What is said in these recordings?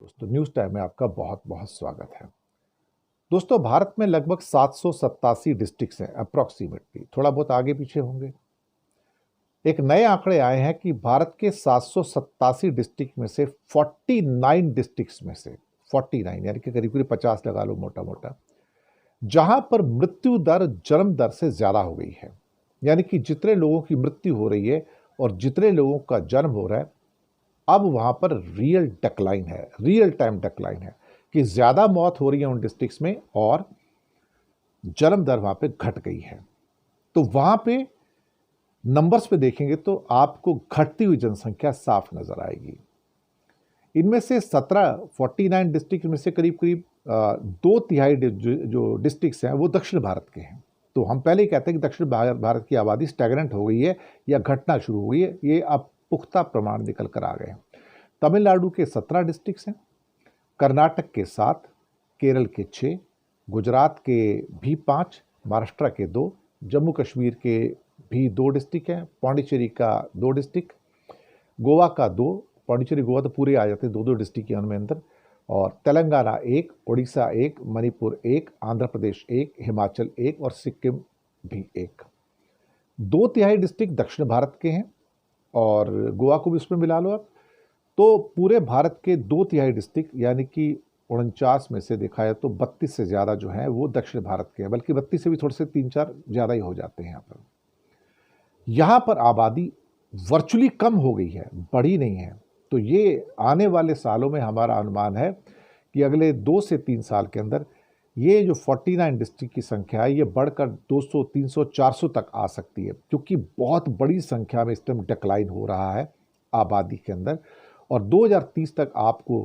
दोस्तों news time में आपका बहुत बहुत स्वागत है। दोस्तों भारत में लगभग 787 डिस्ट्रिक्ट्स हैं अप्रॉक्सीमेटली, थोड़ा बहुत आगे पीछे होंगे। एक नए आंकड़े आए हैं कि भारत के 787 डिस्ट्रिक्ट में से 49 डिस्ट्रिक्ट्स में से 49 यानी कि करीब करीब 50 लगा लो मोटा मोटा, जहां पर मृत्यु दर जन्म दर से ज्यादा हो गई है। यानी कि जितने लोगों की मृत्यु हो रही है और जितने लोगों का जन्म हो रहा है, अब वहां पर रियल डेक्लाइन है, रियल टाइम डेक्लाइन है कि ज्यादा मौत हो रही है उन डिस्ट्रिक्ट्स में और जन्म दर वहां पे घट गई है। तो वहां पे नंबर्स पे देखेंगे तो आपको घटती हुई जनसंख्या साफ नजर आएगी। इनमें से 49 डिस्ट्रिक्ट में से करीब करीब 2/3 जो डिस्ट्रिक्ट्स हैं वो दक्षिण भारत के हैं। तो हम पहले ही कहते हैं कि दक्षिण भारत की आबादी स्टैग्नेंट हो गई है या घटना शुरू हो गई है, ये अब पुख्ता प्रमाण निकल कर आ गए हैं। तमिलनाडु के 17 डिस्ट्रिक्ट्स हैं, कर्नाटक के 7, केरल के 6, गुजरात के भी 5, महाराष्ट्र के 2, जम्मू कश्मीर के भी 2 डिस्ट्रिक्ट हैं, पौंडीचेरी का 2 डिस्ट्रिक्ट, गोवा का 2, पौंडीचेरी गोवा तो पूरे आ जाते हैं 2-2 डिस्ट्रिक्ट के उनमें अंदर, और तेलंगाना 1, उड़ीसा 1, मणिपुर 1, आंध्र प्रदेश 1, हिमाचल 1 और सिक्किम भी 1। 2/3 डिस्ट्रिक्ट दक्षिण भारत के हैं और गोवा को भी उसमें मिला लो आप, तो पूरे भारत के 2/3 डिस्ट्रिक्ट यानी कि 49 में से देखा जाए तो 32 से ज़्यादा जो हैं वो दक्षिण भारत के हैं, बल्कि 32 से भी थोड़े से 3-4 ज़्यादा ही हो जाते हैं। यहाँ पर आबादी वर्चुअली कम हो गई है, बढ़ी नहीं है। तो ये आने वाले सालों में हमारा अनुमान है कि अगले 2 से 3 साल के अंदर ये जो 49 डिस्ट्रिक्ट की संख्या है ये बढ़कर 200, 300, 400 तक आ सकती है, क्योंकि बहुत बड़ी संख्या में इस टाइम डिक्लाइन हो रहा है आबादी के अंदर। और 2030 तक आपको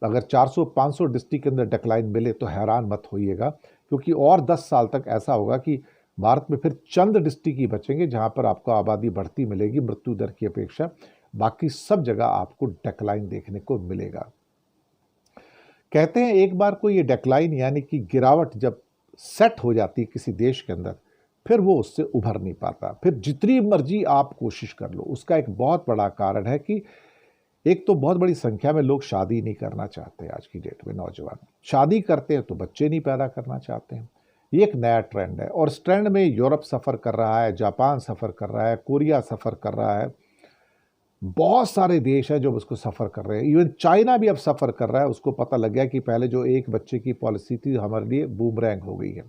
अगर 400-500 डिस्ट्रिक्ट के अंदर डिक्लाइन मिले तो हैरान मत होइएगा, क्योंकि और 10 साल तक ऐसा होगा कि भारत में फिर चंद डिस्ट्रिक्ट ही बचेंगे जहां पर आपको आबादी बढ़ती मिलेगी मृत्यु दर की अपेक्षा, बाकी सब जगह आपको डिक्लाइन देखने को मिलेगा। कहते हैं एक बार को ये डिक्लाइन यानी कि गिरावट जब सेट हो जाती है किसी देश के अंदर, फिर वो उससे उभर नहीं पाता, फिर जितनी मर्जी आप कोशिश कर लो। उसका एक बहुत बड़ा कारण है कि एक तो बहुत बड़ी संख्या में लोग शादी नहीं करना चाहते। आज की डेट में नौजवान शादी करते हैं तो बच्चे नहीं पैदा करना चाहते हैं। ये एक नया ट्रेंड है और इस ट्रेंड में यूरोप सफ़र कर रहा है, जापान सफ़र कर रहा है, कोरिया सफ़र कर रहा है, बहुत सारे देश हैं जो उसको सफ़र कर रहे हैं। इवन चाइना भी अब सफ़र कर रहा है। उसको पता लग गया कि पहले जो एक बच्चे की पॉलिसी थी हमारे लिए बूमरैंग हो गई है।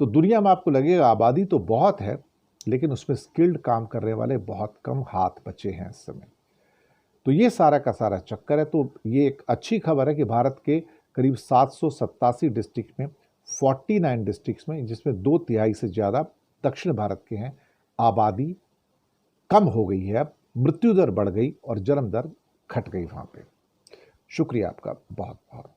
तो दुनिया में आपको लगेगा आबादी तो बहुत है, लेकिन उसमें स्किल्ड काम करने वाले बहुत कम हाथ बचे हैं इस समय। तो ये सारा का सारा चक्कर है। तो ये एक अच्छी खबर है कि भारत के करीब 787 डिस्ट्रिक्ट में 49 डिस्ट्रिक्ट्स में, जिसमें 2/3 से ज़्यादा दक्षिण भारत के हैं, आबादी कम हो गई है, अब मृत्यु दर बढ़ गई और जन्म दर घट गई वहाँ पे। शुक्रिया आपका बहुत बहुत।